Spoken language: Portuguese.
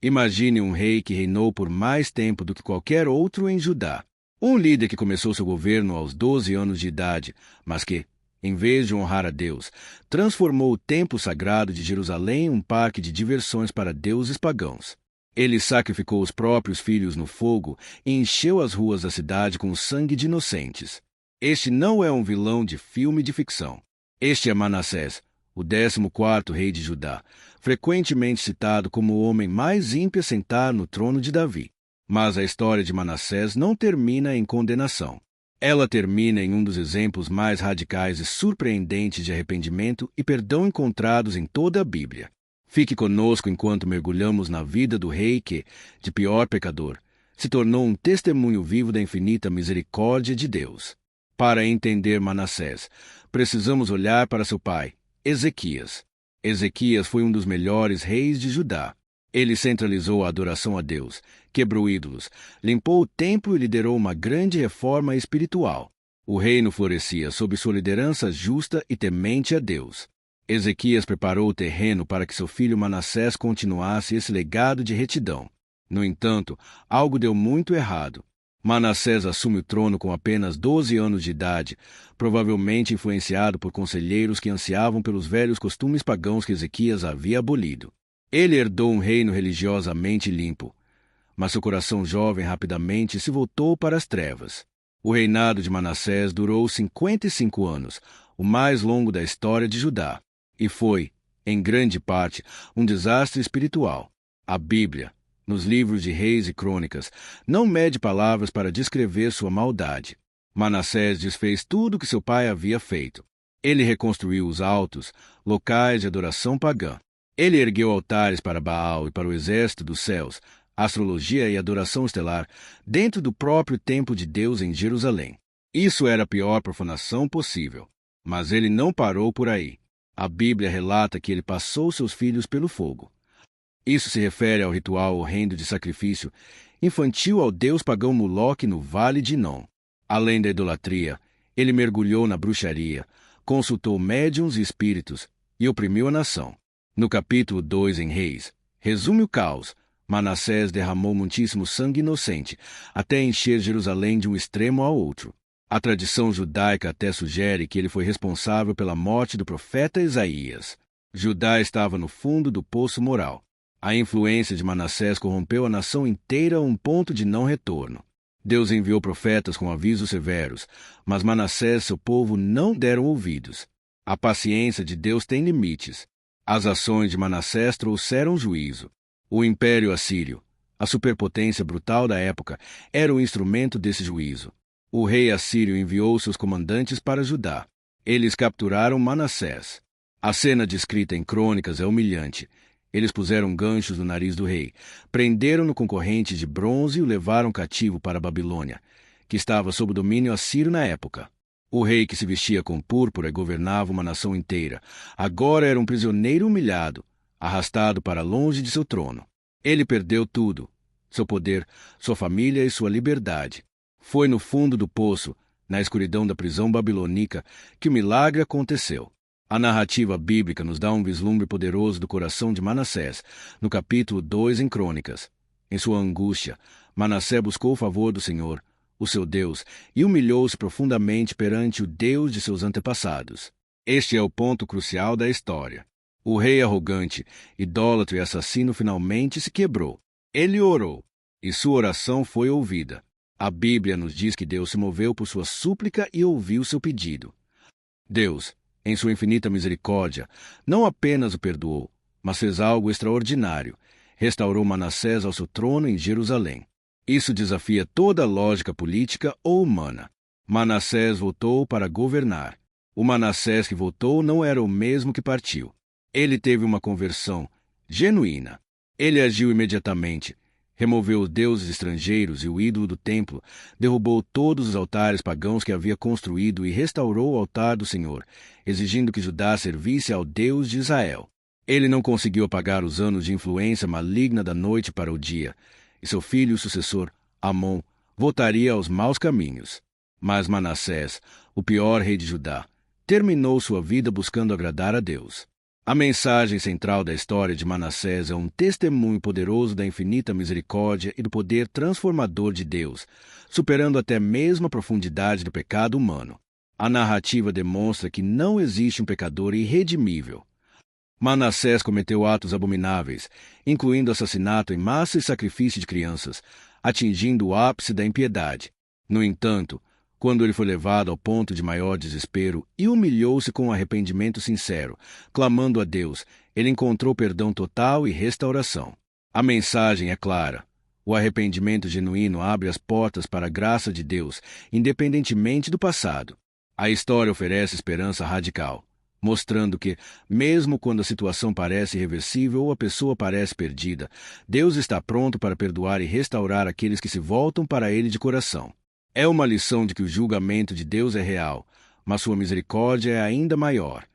Imagine um rei que reinou por mais tempo do que qualquer outro em Judá. Um líder que começou seu governo aos 12 anos de idade, mas que, em vez de honrar a Deus, transformou o templo sagrado de Jerusalém em um parque de diversões para deuses pagãos. Ele sacrificou os próprios filhos no fogo e encheu as ruas da cidade com o sangue de inocentes. Este não é um vilão de filme de ficção. Este é Manassés, o 14º rei de Judá, frequentemente citado como o homem mais ímpio a sentar no trono de Davi. Mas a história de Manassés não termina em condenação. Ela termina em um dos exemplos mais radicais e surpreendentes de arrependimento e perdão encontrados em toda a Bíblia. Fique conosco enquanto mergulhamos na vida do rei que, de pior pecador, se tornou um testemunho vivo da infinita misericórdia de Deus. Para entender Manassés, precisamos olhar para seu pai, Ezequias. Ezequias foi um dos melhores reis de Judá. Ele centralizou a adoração a Deus, quebrou ídolos, limpou o templo e liderou uma grande reforma espiritual. O reino florescia sob sua liderança justa e temente a Deus. Ezequias preparou o terreno para que seu filho Manassés continuasse esse legado de retidão. No entanto, algo deu muito errado. Manassés assume o trono com apenas 12 anos de idade, provavelmente influenciado por conselheiros que ansiavam pelos velhos costumes pagãos que Ezequias havia abolido. Ele herdou um reino religiosamente limpo, mas seu coração jovem rapidamente se voltou para as trevas. O reinado de Manassés durou 55 anos, o mais longo da história de Judá, e foi, em grande parte, um desastre espiritual. A Bíblia, nos livros de Reis e Crônicas, não mede palavras para descrever sua maldade. Manassés desfez tudo o que seu pai havia feito. Ele reconstruiu os altos, locais de adoração pagã. Ele ergueu altares para Baal e para o exército dos céus, astrologia e adoração estelar, dentro do próprio templo de Deus em Jerusalém. Isso era a pior profanação possível. Mas ele não parou por aí. A Bíblia relata que ele passou seus filhos pelo fogo. Isso se refere ao ritual horrendo de sacrifício infantil ao deus pagão Moloque no Vale de Inom. Além da idolatria, ele mergulhou na bruxaria, consultou médiuns e espíritos e oprimiu a nação. No capítulo 2 em Reis, resume o caos. Manassés derramou muitíssimo sangue inocente, até encher Jerusalém de um extremo ao outro. A tradição judaica até sugere que ele foi responsável pela morte do profeta Isaías. Judá estava no fundo do poço moral. A influência de Manassés corrompeu a nação inteira a um ponto de não retorno. Deus enviou profetas com avisos severos, mas Manassés e seu povo não deram ouvidos. A paciência de Deus tem limites. As ações de Manassés trouxeram juízo. O Império Assírio, a superpotência brutal da época, era o instrumento desse juízo. O rei assírio enviou seus comandantes para Judá. Eles capturaram Manassés. A cena descrita em Crônicas é humilhante. Eles puseram ganchos no nariz do rei, prenderam-no com correntes de bronze e o levaram cativo para a Babilônia, que estava sob domínio assírio na época. O rei que se vestia com púrpura e governava uma nação inteira, agora era um prisioneiro humilhado, arrastado para longe de seu trono. Ele perdeu tudo: seu poder, sua família e sua liberdade. Foi no fundo do poço, na escuridão da prisão babilônica, que o milagre aconteceu. A narrativa bíblica nos dá um vislumbre poderoso do coração de Manassés, no capítulo 2 em Crônicas. Em sua angústia, Manassés buscou o favor do Senhor, o seu Deus, e humilhou-se profundamente perante o Deus de seus antepassados. Este é o ponto crucial da história. O rei arrogante, idólatra e assassino finalmente se quebrou. Ele orou, e sua oração foi ouvida. A Bíblia nos diz que Deus se moveu por sua súplica e ouviu seu pedido. Deus, em sua infinita misericórdia, não apenas o perdoou, mas fez algo extraordinário. Restaurou Manassés ao seu trono em Jerusalém. Isso desafia toda a lógica política ou humana. Manassés voltou para governar. O Manassés que voltou não era o mesmo que partiu. Ele teve uma conversão genuína. Ele agiu imediatamente. Removeu os deuses estrangeiros e o ídolo do templo, derrubou todos os altares pagãos que havia construído e restaurou o altar do Senhor, exigindo que Judá servisse ao Deus de Israel. Ele não conseguiu apagar os anos de influência maligna da noite para o dia, e seu filho e sucessor, Amon, voltaria aos maus caminhos. Mas Manassés, o pior rei de Judá, terminou sua vida buscando agradar a Deus. A mensagem central da história de Manassés é um testemunho poderoso da infinita misericórdia e do poder transformador de Deus, superando até mesmo a profundidade do pecado humano. A narrativa demonstra que não existe um pecador irredimível. Manassés cometeu atos abomináveis, incluindo assassinato em massa e sacrifício de crianças, atingindo o ápice da impiedade. No entanto, quando ele foi levado ao ponto de maior desespero e humilhou-se com arrependimento sincero, clamando a Deus, ele encontrou perdão total e restauração. A mensagem é clara. O arrependimento genuíno abre as portas para a graça de Deus, independentemente do passado. A história oferece esperança radical, mostrando que, mesmo quando a situação parece irreversível ou a pessoa parece perdida, Deus está pronto para perdoar e restaurar aqueles que se voltam para Ele de coração. É uma lição de que o julgamento de Deus é real, mas sua misericórdia é ainda maior.